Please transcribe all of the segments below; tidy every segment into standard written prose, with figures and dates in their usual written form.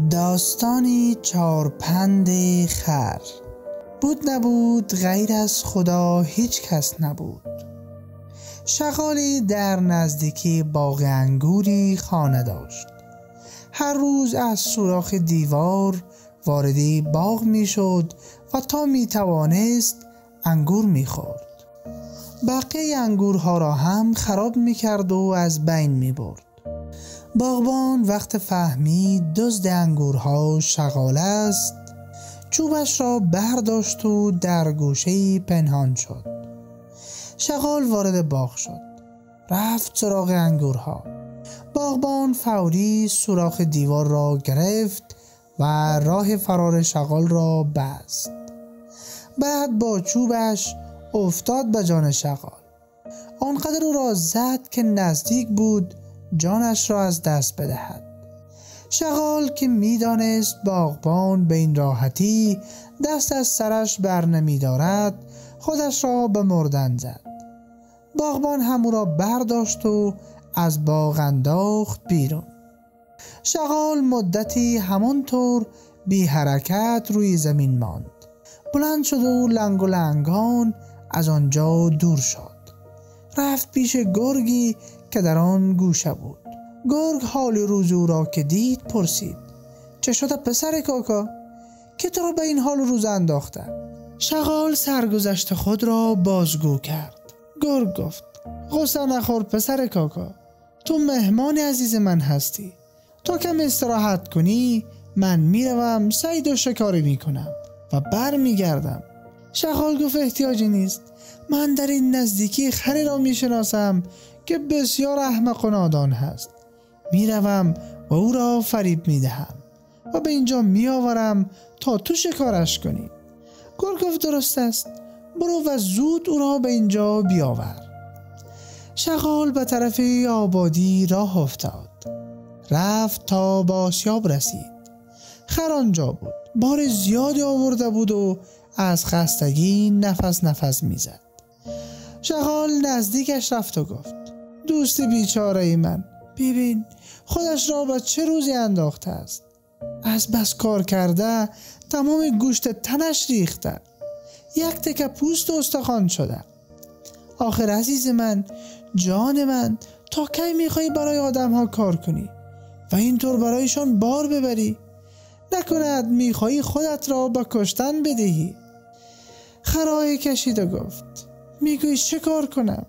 داستانی چارپند خر. بود نبود غیر از خدا هیچ کس نبود. شغالی در نزدیکی باغ انگوری خانه داشت. هر روز از سوراخ دیوار وارد باغ می شد و تا می توانست انگور می خورد. بقیه انگورها را هم خراب می کرد و از بین می برد. باغبان وقت فهمید دزد انگورها شغال است، چوبش را برداشت و در گوشه‌ای پنهان شد. شغال وارد باغ شد، رفت سراغ انگورها. باغبان فوری سوراخ دیوار را گرفت و راه فرار شغال را بست. بعد با چوبش افتاد به جان شغال. آنقدر او را زد که نزدیک بود جانش را از دست بدهد. شغال که میدانست باغبان به این راحتی دست از سرش بر نمی دارد، خودش را به مردن زد. باغبان هم او را برداشت و از باغ انداخت بیرون. شغال مدتی همانطور بی حرکت روی زمین ماند. بلند شد و لنگ و لنگان از آنجا دور شد. رفت پیش گرگی که در آن گوشه بود. گرگ حال روز او را که دید پرسید: چه شده پسر کاکا؟ که تو را به این حال روز انداخته؟ شغال سرگذشت خود را بازگو کرد. گرگ گفت: غصه نخور پسر کاکا، تو مهمان عزیز من هستی. تا کم استراحت کنی من میروم صید و شکاری میکنم و بر میگردم. شغال گفت: احتیاجی نیست، من در این نزدیکی خری را میشناسم که بسیار احمق و نادان هست. میروم و او را فریب میدهم و به اینجا میآورم تا تو شکارش کنی. گرگ گفت: درست است، برو و زود او را به اینجا بیاور. شغال به طرف آبادی راه افتاد. رفت تا به آسیاب رسید. خر آنجا بود. بار زیادی آورده بود و از خستگی نفس میزد. شغال نزدیکش رفت و گفت: دوست بیچاره ای من، ببین خودش را به چه روزی انداخته است. از بس کار کرده تمام گوشت تنش ریخته، یک تکه پوست و استخوان شده. آخر عزیز من، جان من، تا کی میخوایی برای آدم ها کار کنی و اینطور برایشان بار ببری؟ نکند میخوایی خودت را به کشتن بدهی؟ خرای کشید و گفت: میگویی چه کار کنم؟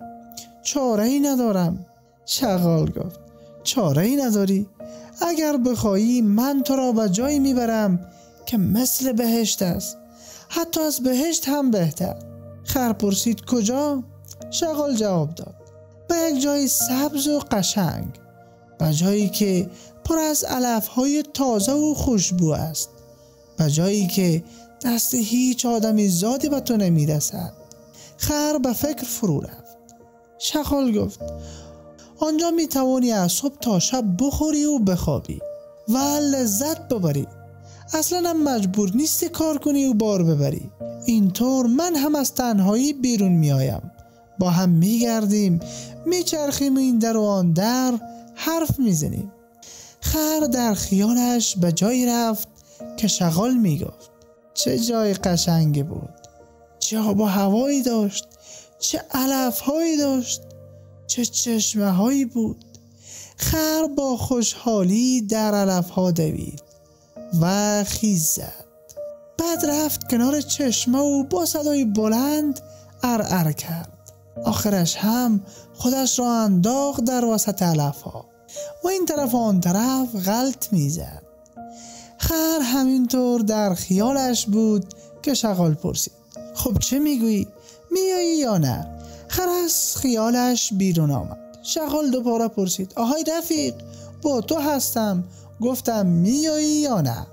چاره ای ندارم. شغال گفت: چاره ای نداری؟ اگر بخوایی من تو را به جایی میبرم که مثل بهشت است، حتی از بهشت هم بهتر. خر پرسید: کجا؟ شغال جواب داد: به یک جای سبز و قشنگ، به جایی که پر از علفهای تازه و خوشبو است، به جایی که دست هیچ آدمی زادی به تو نمیرسد. خر به فکر فرو رفت. شغال گفت: آنجا می توانی از صبح تا شب بخوری و بخوابی و لذت ببری. اصلا هم مجبور نیستی کار کنی و بار ببری. اینطور من هم از تنهایی بیرون می آیم، با هم می گردیم، می چرخیم این در و آن در، حرف می زنیم. خر در خیالش به جایی رفت که شغال می گفت: چه جای قشنگی بود، چه آب و هوایی داشت، چه علف هایی داشت، چه چشمه هایی بود. خر با خوشحالی در علف ها دوید و خیز زد. بعد رفت کنار چشمه و با صدای بلند ار کرد. آخرش هم خودش را انداخت در وسط علف ها و این طرف و آن طرف غلط میزد. خر همینطور در خیالش بود که شغال پرسید: خب چه میگویی؟ میایی یا نه؟ خر از خیالش بیرون آمد. شغال دوباره پرسید: آهای رفیق، با تو هستم، گفتم میایی یا نه؟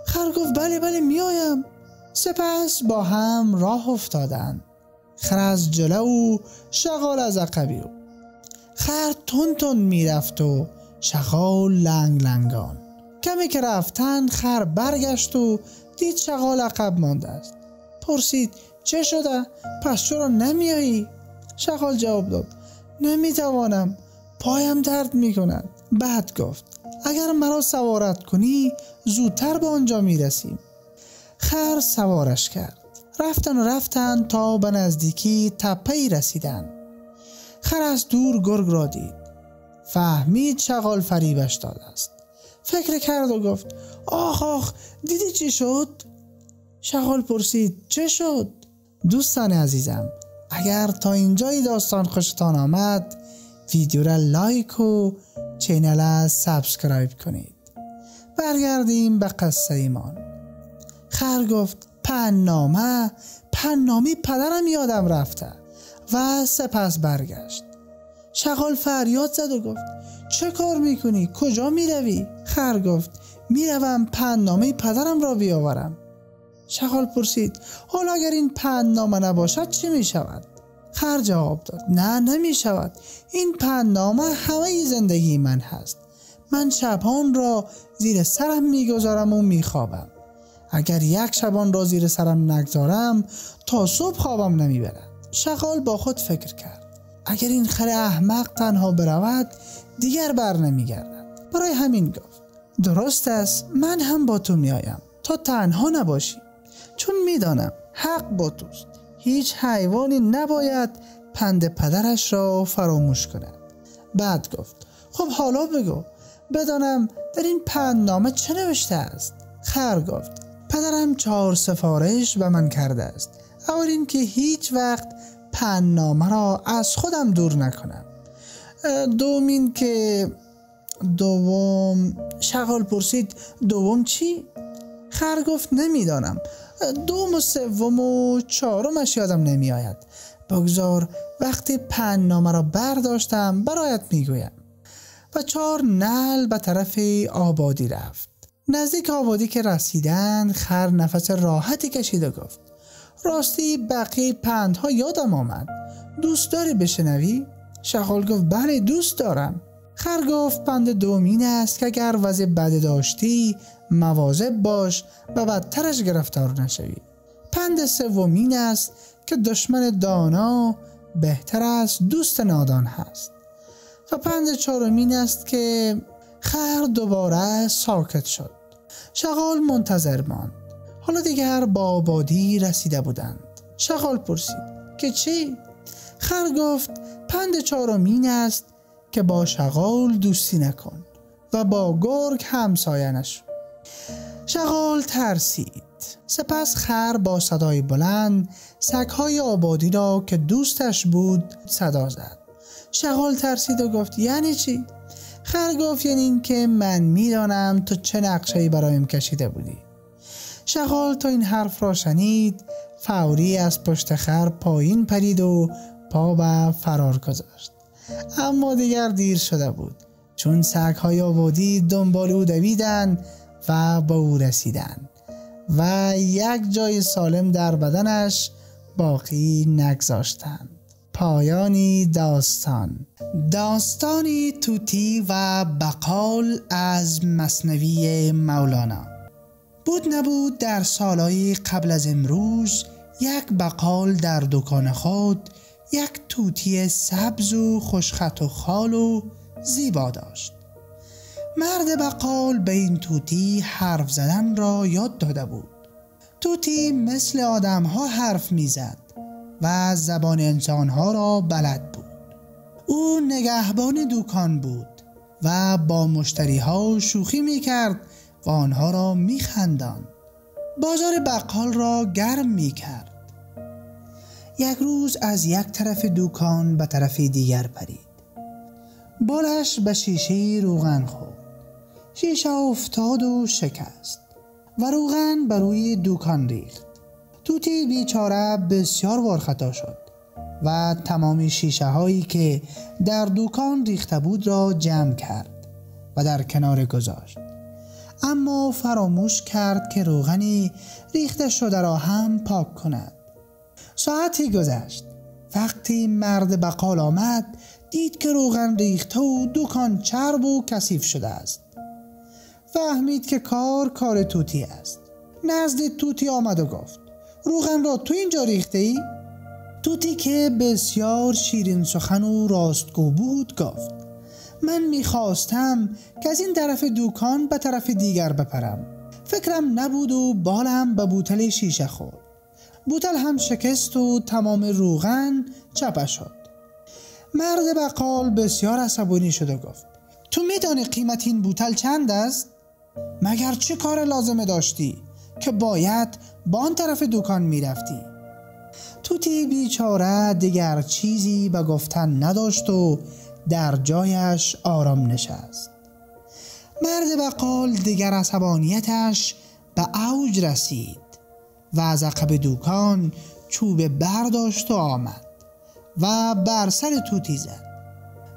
خر گفت: بله میایم. سپس با هم راه افتادند. خر از جلو و شغال از عقبی. خر تون میرفت و شغال لنگ لنگان. کمی که رفتن خر برگشت و دید شغال عقب مانده است. پرسید: چه شده؟ پس چرا نمیایی؟ شغال جواب داد: نمیتوانم، پایم درد میکند. بعد گفت: اگر مرا سوارت کنی زودتر به آنجا میرسیم. خر سوارش کرد. رفتن تا به نزدیکی تپه‌ای رسیدند. خر از دور گرگ را دید. فهمید شغال فریبش داده است. فکر کرد و گفت آخ دیدی چی شد؟ شغال پرسید چه شد؟ دوستان عزیزم، اگر تا اینجای داستان خوشتان آمد ویدیو را لایک و چینل را سابسکرایب کنید. برگردیم به قصه ایمان. خر گفت پننامه پدرم یادم رفته و سپس برگشت. شغال فریاد زد و گفت چه کار میکنی؟ کجا میروی؟ خر گفت میروم پننامه پدرم را بیاورم. شغال پرسید حالا اگر این پننامه نباشد چی میشود؟ خر جواب داد نه نمیشود. این پننامه همه زندگی من هست. من شبان را زیر سرم میگذارم و میخوابم. اگر یک شبان را زیر سرم نگذارم تا صبح خوابم نمیبرد. شغال با خود فکر کرد اگر این خر احمق تنها برود دیگر بر نمیگردد. برای همین گفت درست است، من هم با تو میایم تا تنها نباشی، چون میدانم حق با توست. هیچ حیوانی نباید پند پدرش را فراموش کند. بعد گفت خب حالا بگو بدانم در این پندنامه چه نوشته است؟ خر گفت پدرم 4 سفارش به من کرده است. اول این که هیچ وقت پندنامه را از خودم دور نکنم. دوم شغال پرسید دوم چی؟ خر گفت نمیدانم. دوم و سوم و چهارمش یادم نمی آید. بگذار وقتی پندنامه را برداشتم برایت میگویم. و 4 نعل به طرف آبادی رفت. نزدیک آبادی که رسیدند خر نفس راحتی کشید و گفت راستی بقیه پندها یادم آمد. دوست داری بشنوی؟ شغال گفت بله دوست دارم. خر گفت پند دوم این است که اگر وضع بد داشتی مواظب باش و بدترش گرفتار نشوی. پند سوم این است که دشمن دانا بهتر از دوست نادان هست. و پند چهارم این است که خر دوباره ساکت شد. شغال منتظر ماند. حالا دیگر با آبادی رسیده بودند. شغال پرسید که چی؟ خر گفت پند چهارم این است که با شغال دوستی نکن و با گرگ همسایه نشو. شغال ترسید. سپس خر با صدای بلند سگ‌های آبادی را که دوستش بود صدا زد. شغال ترسید و گفت یعنی چی؟ خر گفت یعنی این که من میدانم تو چه نقشه‌ای برایم کشیده بودی. شغال تا این حرف را شنید فوری از پشت خر پایین پرید و پا به فرار گذاشت. اما دیگر دیر شده بود، چون سگ‌های آبادی دنبال او دویدند و به او رسیدند و یک جای سالم در بدنش باقی نگذاشتند. پایانی داستانی توتی و بقال از مثنوی مولانا. بود نبود در سالهای قبل از امروز یک بقال در دکان خود یک توتی سبز و خوشخط و خال و زیبا داشت. مرد بقال به این توتی حرف زدن را یاد داده بود. توتی مثل آدم ها حرف میزد و زبان انسان ها را بلد بود. او نگهبان دکان بود و با مشتری ها شوخی میکرد و آنها را میخنداند. بازار بقال را گرم میکرد. یک روز از یک طرف دکان به طرف دیگر پرید. بالش به شیشه روغن خورد. شیشه افتاد و شکست و روغن بر روی دکان ریخت. توتی بیچاره بسیار بار خطا شد و تمام شیشه هایی که در دکان ریخته بود را جمع کرد و در کنار گذاشت. اما فراموش کرد که روغنی ریخته شده را هم پاک کند. ساعتی گذشت. وقتی مرد بقال آمد دید که روغن ریخته و دکان چرب و کثیف شده است. فهمید که کار توتی است. نزد توتی آمد و گفت روغن را تو اینجا ریخته ای؟ توتی که بسیار شیرین سخن و راستگو بود گفت من میخواستم که از این طرف دکان به طرف دیگر بپرم. فکرم نبود و بالم به بوتل شیشه خورد. بوتل هم شکست و تمام روغن چپه شد. مرد بقال بسیار عصبانی شد و گفت: تو میدانی قیمت این بوتل چند است؟ مگر چه کار لازمه داشتی که باید با آن طرف دکان میرفتی؟ توتی بیچاره دیگر چیزی به گفتن نداشت و در جایش آرام نشست. مرد بقال دیگر عصبانیتش به اوج رسید و از عقب دکان چوب برداشت و آمد و بر سر توتی زد.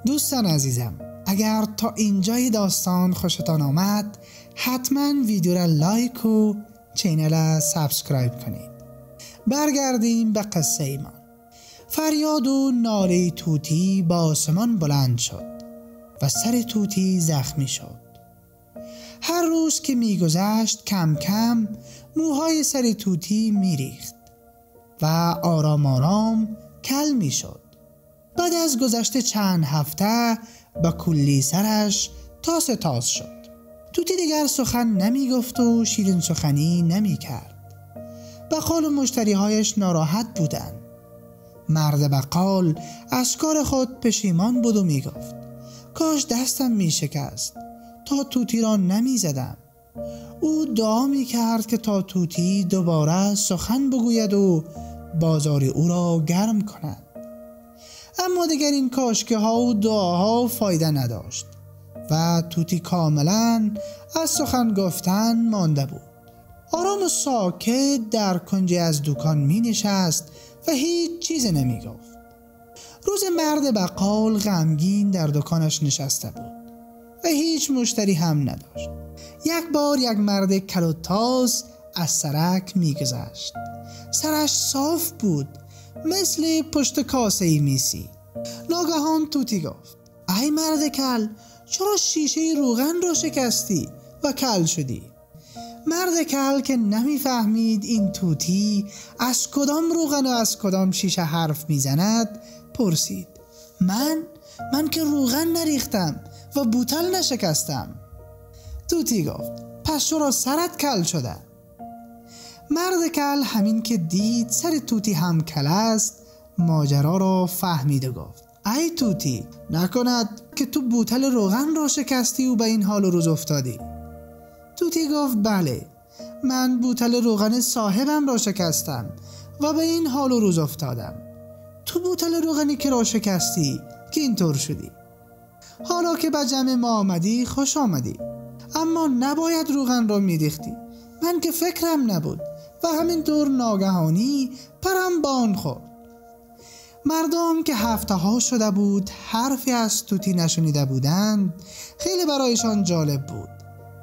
دوستان عزیزم، اگر تا اینجای داستان خوشتان آمد حتما ویدیو را لایک و چینل را سابسکرایب کنید. برگردیم به قصه ایمان. فریاد و ناله توتی با آسمان بلند شد و سر توتی زخمی شد. هر روز که میگذشت کم کم موهای سر توتی میریخت و آرام آرام کل میشد. بعد از گذشت چند هفته با کلی سرش تاس شد. توتی دیگر سخن نمی گفت و شیرین سخنی نمی کرد. بقال و مشتریهایش ناراحت بودند. مرد بقال از کار خود پشیمان بود و می گفت: کاش دستم می شکست تا توتی را نمی زدم. او دعا می کرد که تا توتی دوباره سخن بگوید و بازار او را گرم کند. اما دیگر این کاشکه ها و دعاها فایده نداشت و توتی کاملا از سخن گفتن مانده بود. آرام و ساکت در کنجی از دکان می نشست و هیچ چیز نمی گفت. روز مرد بقال غمگین در دکانش نشسته بود و هیچ مشتری هم نداشت. یک بار یک مرد کل و تاز از سرک می گذشت. سرش صاف بود، مثل پشت کاسه میسی. ناگهان توتی گفت: ای مرد کل، چرا شیشه روغن را شکستی و کل شدی؟ مرد کل که نمیفهمید این توتی از کدام روغن و از کدام شیشه حرف میزند پرسید: من که روغن نریختم و بوتل نشکستم. توتی گفت: پس چرا سرت کل شده؟ مرد کل همین که دید سر توتی هم کل است ماجرا را فهمید و گفت: ای توتی، نکند که تو بوتل روغن را شکستی و به این حال و روز افتادی؟ توتی گفت: بله، من بوتل روغن صاحبم را شکستم و به این حال و روز افتادم. تو بوتل روغنی که را شکستی که اینطور شدی. حالا که به جمع ما آمدی خوش آمدی، اما نباید روغن را میریختی. من که فکرم نبود و همینطور ناگهانی پرم بان خورد. مردم که هفته ها شده بود حرفی از توتی نشنیده بودند خیلی برایشان جالب بود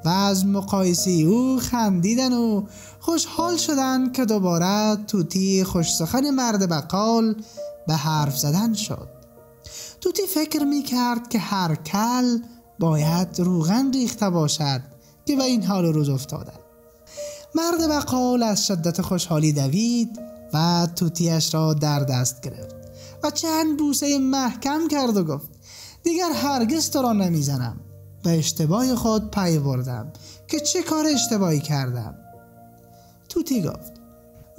و از مقایسه او خندیدن و خوشحال شدند که دوباره توتی خوش سخن مرد بقال به حرف زدن شد. توتی فکر می کرد که هر کل باید روغن ریخته باشد که به این حال روز افتاده. مرد بقال از شدت خوشحالی دوید و توتیش را در دست گرفت و چند بوسه محکم کرد و گفت: دیگر هرگز تو را نمیزنم. به اشتباه خود پی بردم که چه کار اشتباهی کردم. توتی گفت: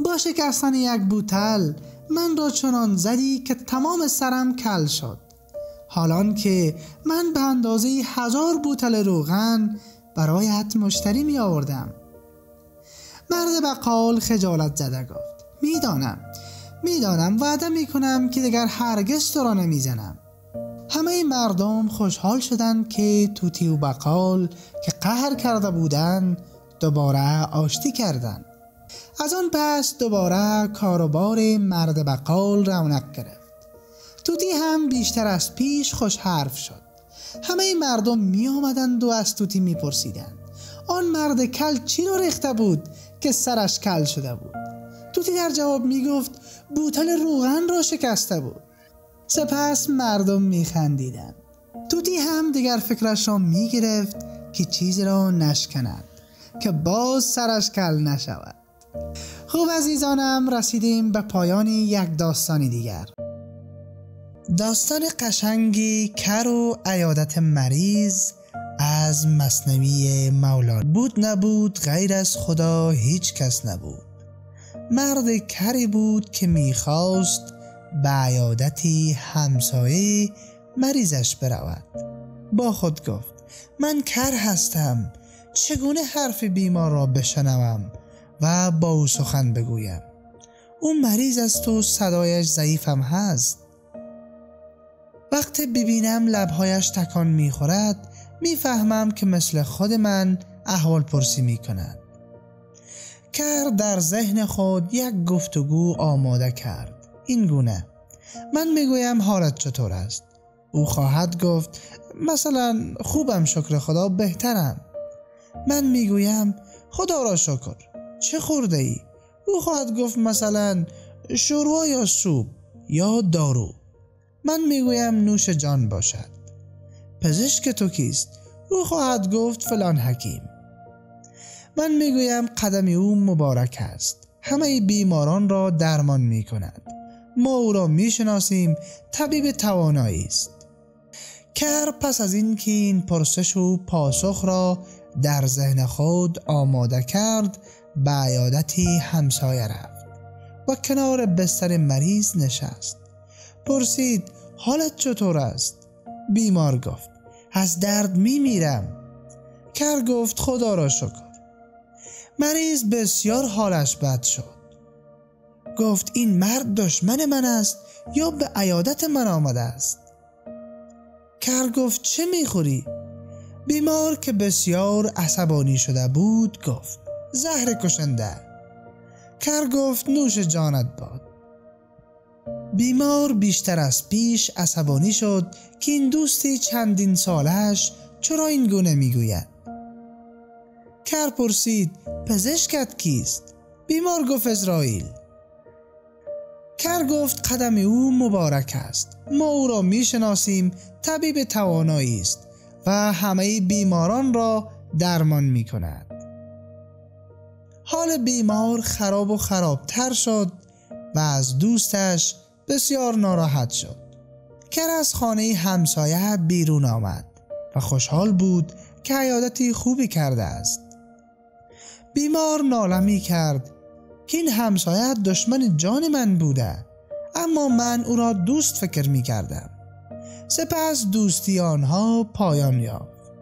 با شکستن یک بوتل من را چنان زدی که تمام سرم کل شد. حالان که من به اندازه 1000 بوتل روغن برایت مشتری می آوردم. مرد بقال خجالت زده گفت: میدانم وعده می کنم که دیگر هرگز تو را نمی زنم. همه مردم خوشحال شدند که توتی و بقال که قهر کرده بودند دوباره آشتی کردند. از آن پس دوباره کاروبار مرد بقال رونق گرفت. توتی هم بیشتر از پیش خوش حرف شد. همه مردم می آمدند و از توتی می پرسیدند: آن مرد کل چی را ریخته بود که سرش کل شده بود؟ توتی در جواب می گفت: بوتل روغن را شکسته بود. سپس مردم می خندیدند. توتی هم دیگر فکرش را می گرفت که چیزی را نشکند که باز سرش کل نشود. خب عزیزانم، رسیدیم به پایان یک داستانی دیگر. داستان قشنگی کر و عیادت مریض از مثنوی مولانا. بود نبود غیر از خدا هیچ کس نبود. مرد کری بود که میخواست به عیادتی همسایه مریضش برود. با خود گفت من کر هستم، چگونه حرف بیمار را بشنوم و با او سخن بگویم؟ او مریض است و صدایش ضعیفم هست. وقتی ببینم لبهایش تکان میخورد میفهمم که مثل خود من احوال پرسی میکند. کر در ذهن خود یک گفتگو آماده کرد این گونه: من میگویم حالت چطور است؟ او خواهد گفت مثلا خوبم شکر خدا، بهترم. من میگویم خدا را شکر، چه خورده ای؟ او خواهد گفت مثلا شوروا یا سوپ یا دارو. من میگویم نوش جان باشد. پزشک تو کیست؟ او خواهد گفت فلان حکیم. من میگویم قدم او مبارک است، همه بیماران را درمان میکند، ما او را میشناسیم، طبیب توانایی است. کر پس از این که این پرسش و پاسخ را در ذهن خود آماده کرد به عیادتی همسایه رفت و کنار بستر مریض نشست. پرسید حالت چطور است؟ بیمار گفت از درد میمیرم. کر گفت خدا را شکر. مریض بسیار حالش بد شد. گفت این مرد دشمن من است یا به عیادت من آمده است؟ کر گفت چه میخوری؟ بیمار که بسیار عصبانی شده بود گفت زهر کشنده. کر گفت نوش جانت باد. بیمار بیشتر از پیش عصبانی شد که این دوستی چندین سالش چرا این گونه میگوید. کر پرسید پزشکت کیست؟ بیمار گفت اسرائیل. کر گفت قدم او مبارک است، ما او را میشناسیم، طبیب توانایی است و همه بیماران را درمان میکند. حال بیمار خراب و خرابتر شد و از دوستش بسیار ناراحت شد. کر از خانه همسایه بیرون آمد و خوشحال بود که عیادتی خوبی کرده است. بیمار ناله می کرد که این همسایه دشمن جان من بوده، اما من او را دوست فکر می کردم. سپس دوستی آنها پایان یافت.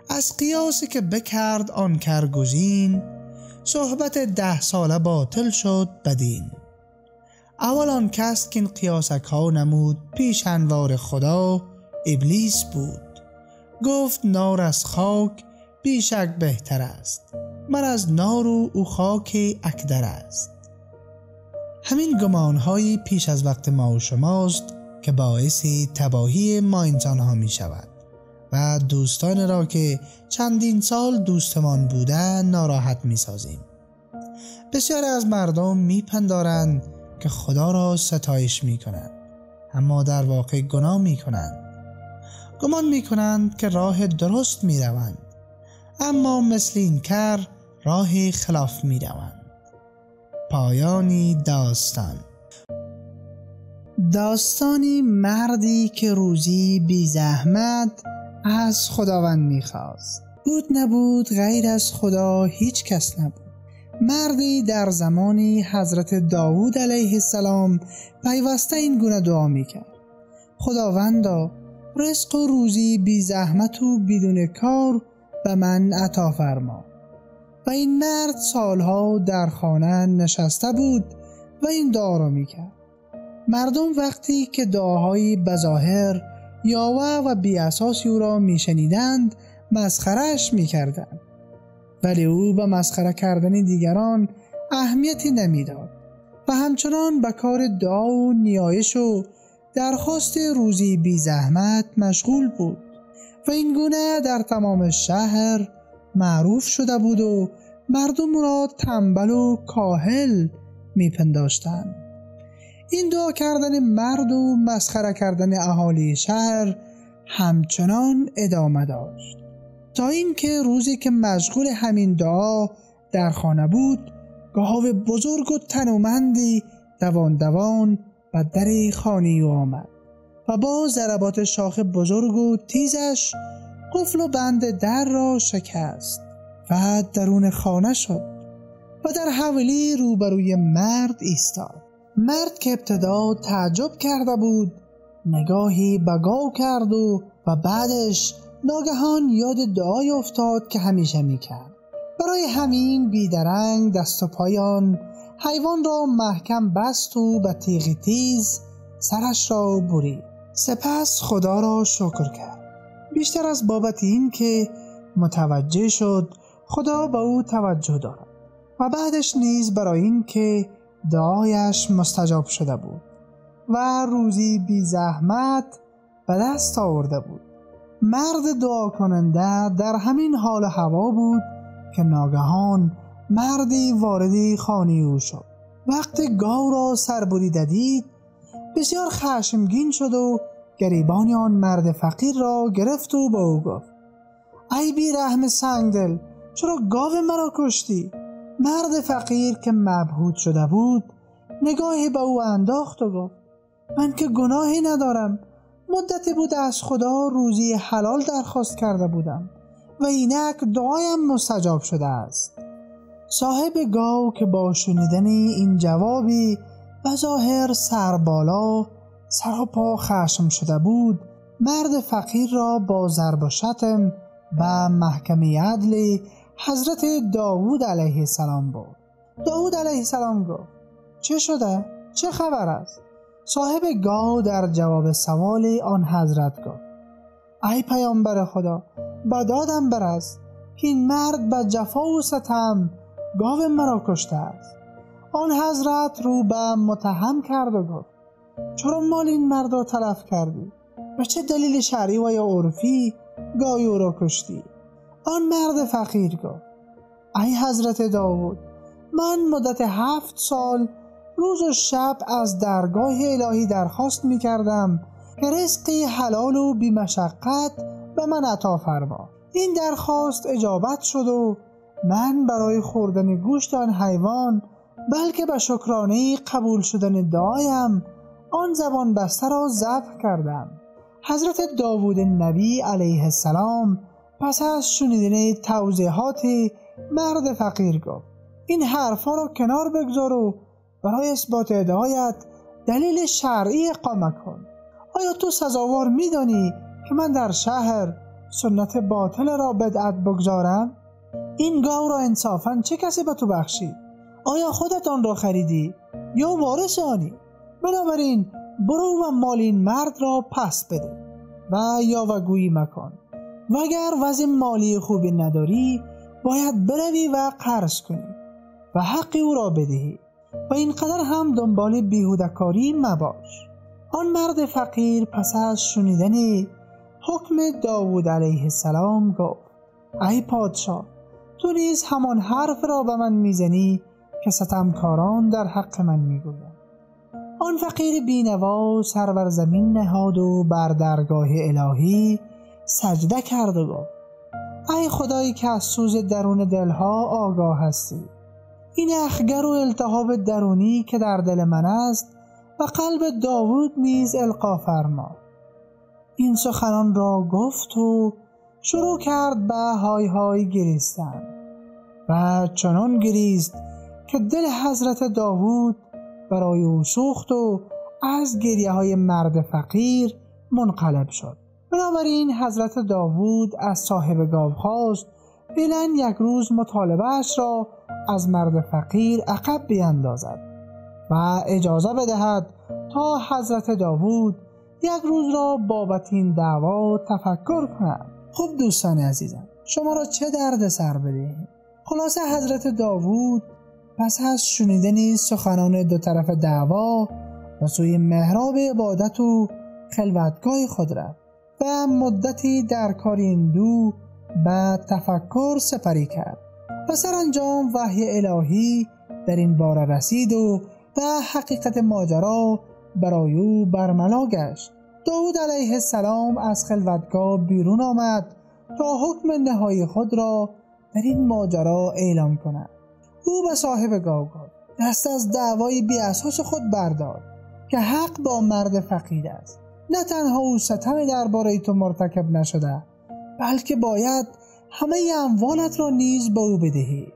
از قیاسی که بکرد آن کرگزین، صحبت 10 ساله باطل شد بدین. اول آن کس که این قیاسک ها نمود پیش انوار خدا ابلیس بود. گفت نار از خاک بیشک بهتر است، من از نار و او خاک اکدر است. همین گمانهایی پیش از وقت ما و شماست که باعث تباهی ما انسان ها می شود و دوستان را که چندین سال دوستمان بوده ناراحت می سازیم. بسیار از مردم می پندارند که خدا را ستایش می کنند، اما در واقع گناه می کنند. گمان می کنند که راه درست می روند، اما مثل این کر راه خلاف می روند. پایانی داستان. داستانی مردی که روزی بی زحمت از خداوند می خواست. بود نبود غیر از خدا هیچ کس نبود. مردی در زمانی حضرت داوود علیه السلام پیوسته این گونه دعا می کرد: خداوندا رزق و روزی بی زحمت و بدون کار به من عطا فرما. و این مرد سالها در خانه نشسته بود و این دعا را می کرد. مردم وقتی که دعاهای بظاهر یاوه و بی اساسی او را می شنیدند مسخره‌اش می کردند، ولی او به مسخره کردن دیگران اهمیتی نمی داد و همچنان به کار دعا و نیایش و درخواست روزی بی زحمت مشغول بود و این گونه در تمام شهر معروف شده بود و مردم را تنبل و کاهل می پنداشتند. این دعا کردن مرد و مسخره کردن اهالی شهر همچنان ادامه داشت تا اینکه روزی که مشغول همین دعا در خانه بود، گاو بزرگ و تنومندی دوان دوان به در خانه او آمد. و با ضربات شاخ بزرگ و تیزش قفل و بند در را شکست و درون خانه شد و در حویلی روبروی مرد ایستاد. مرد که ابتدا تعجب کرده بود نگاهی به گاو کرد و بعدش ناگهان یاد دعای افتاد که همیشه میکرد. برای همین بیدرنگ دست و پایان حیوان را محکم بست و به تیغ تیز سرش را برید. سپس خدا را شکر کرد، بیشتر از بابت این که متوجه شد خدا به او توجه دارد و بعدش نیز برای این که دعایش مستجاب شده بود و روزی بی زحمت به دست آورده بود. مرد دعا کننده در همین حال و هوا بود که ناگهان مردی وارد خانه او شد. وقتی گاو را سربریده دید بسیار خشمگین شد و گریبان آن مرد فقیر را گرفت و به او گفت: ای بی رحم سنگدل، چرا گاو مرا کشتی؟ مرد فقیر که مبهوت شده بود نگاهی به او انداخت و گفت: من که گناهی ندارم، مدتی بود از خدا روزی حلال درخواست کرده بودم و اینک دعایم مستجاب شده است. صاحب گاو که با شنیدن این جوابی به ظاهر سربالا سراپا خشم شده بود، مرد فقیر را با ضرب و شتم به محکمه عدل حضرت داوود علیه السلام برد. داوود علیه السلام گفت: چه شده؟ چه خبر است؟ صاحب گاو در جواب سوال آن حضرت گفت: ای پیامبر خدا، به دادم برس که این مرد به جفا و ستم گاو مرا کشته است. آن حضرت رو به متهم کرد و گفت: چرا مال این مرد را تلف کردی؟ به چه دلیل شرعی و یا عرفی گاوی او را کشتی؟ آن مرد فقیر گفت: ای حضرت داوود، من مدت 7 سال روز و شب از درگاه الهی درخواست می کردم که رزقی حلال و بی مشقت به من عطا فرما. این درخواست اجابت شد و من برای خوردن گوشت آن حیوان بلکه به شکرانه قبول شدن دعایم آن زبان بسته را ذبح کردم. حضرت داوود نبی علیه السلام پس از شنیدن توضیحات مرد فقیر گفت: این حرفا را کنار بگذار و برای اثبات ادعایت دلیل شرعی اقامه کن. آیا تو سزاوار می‌دانی که من در شهر سنت باطل را بدعت بگذارم؟ این گاو را انصافاً چه کسی به تو بخشید؟ آیا خودت آن را خریدی یا وارث آنی؟ بنابراین برو و مال این مرد را پس بده و یاوه‌گویی مکن، و اگر وضع مالی خوبی نداری باید بروی و قرض کنی و حق او را بدهی و اینقدر هم دنبال بیهوده‌کاری مباش. آن مرد فقیر پس از شنیدن حکم داوود علیه السلام گفت: ای پادشاه، تو نیز همان حرف را به من میزنی که ستمکاران در حق من میگویند. آن فقیر بینوا سر بر زمین نهاد و بر درگاه الهی سجده کرد و گفت: ای خدایی که از سوز درون دلها آگاه هستی، این اخگر و التهاب درونی که در دل من است و قلب داوود نیز القا فرما. این سخنان را گفت و شروع کرد به های های گریستن و چنان گریست که دل حضرت داوود برای او سوخت و از گریه های مرد فقیر منقلب شد. بنابراین حضرت داوود از صاحب گاو خواست فعلا 1 روز مطالبه اش را از مرد فقیر عقب بیندازد و اجازه بدهد تا حضرت داوود 1 روز را بابت این دعوا تفکر کند. خب دوستان عزیزم، شما را چه درد سر بدهیم؟ خلاصه حضرت داوود پس از شنیدن سخنان دو طرف دعوا به سوی محراب عبادت و خلوتگاه خود رفت و مدتی در کار این دو به تفکر سپری کرد و سرانجام وحی الهی در این باره رسید و به حقیقت ماجرا برای او برملا گشت. داوود علیه السلام از خلوتگاه بیرون آمد تا حکم نهایی خود را در این ماجرا اعلام کند. او به صاحب گاو گفت: دست از دعوای بی اساس خود بردار که حق با مرد فقیر است نه تنها او ستمی درباره تو مرتکب نشده، بلکه باید همه اموالت را نیز به او بدهی.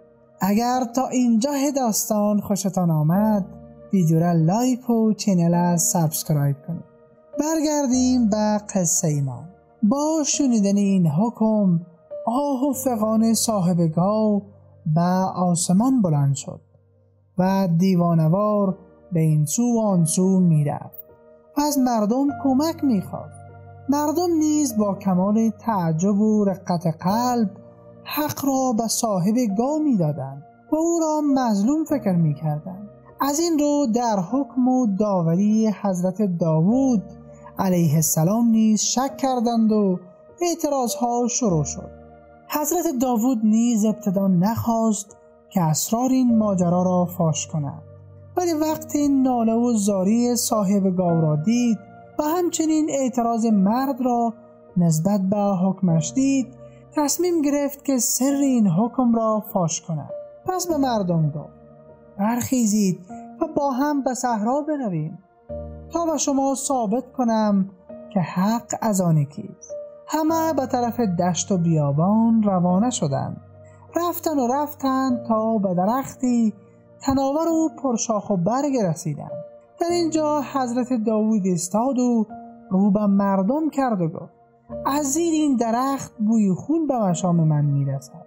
اگر تا اینجا داستان خوشتان آمد، ویدیو را لایک و چینل را سابسکرایب کنید. برگردیم به قصه ایمان. با شنیدن این حکم، آه و فغان صاحب گاو به آسمان بلند شد و دیوانوار به این سو و آن سو میرفت و از مردم کمک میخواست. مردم نیز با کمال تعجب و رقت قلب حق را به صاحب گاو میدادند و او را مظلوم فکر میکردند. از این رو در حکم و داوری حضرت داوود علیه السلام نیز شک کردند و اعتراضها شروع شد. حضرت داوود نیز ابتدا نخواست که اسرار این ماجرا را فاش کند، ولی وقتی ناله و زاری صاحب گاو را دید و همچنین اعتراض مرد را نسبت به حکمش دید، تصمیم گرفت که سر این حکم را فاش کند. پس به مردم گفت: برخیزید و با هم به صحرا برویم تا به شما ثابت کنم که حق از آن کیست. همه به طرف دشت و بیابان روانه شدند. رفتند تا به درختی تناور و پرشاخ و برگ رسیدند. در اینجا حضرت داوود ایستاد و رو به مردم کرد و گفت: از زیر این درخت بوی خون به مشام من میرسد.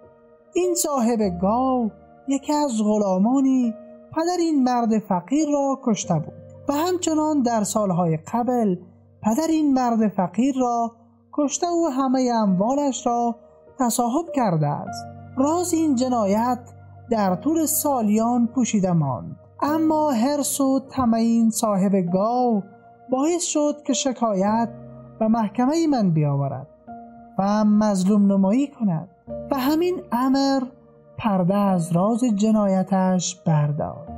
این صاحب گاو یکی از غلامانی پدر این مرد فقیر را کشته بود و همچنان در سالهای قبل پدر این مرد فقیر را کشته و همه اموالش را تصاحب کرده است. راز این جنایت در طول سالیان پوشیده ماند، اما حرص و طمع این صاحب گاو باعث شد که شکایت به محکمه من بیاورد و مظلوم نمایی کند و همین امر پرده از راز جنایتش برداشت.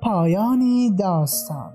پایانی داستان.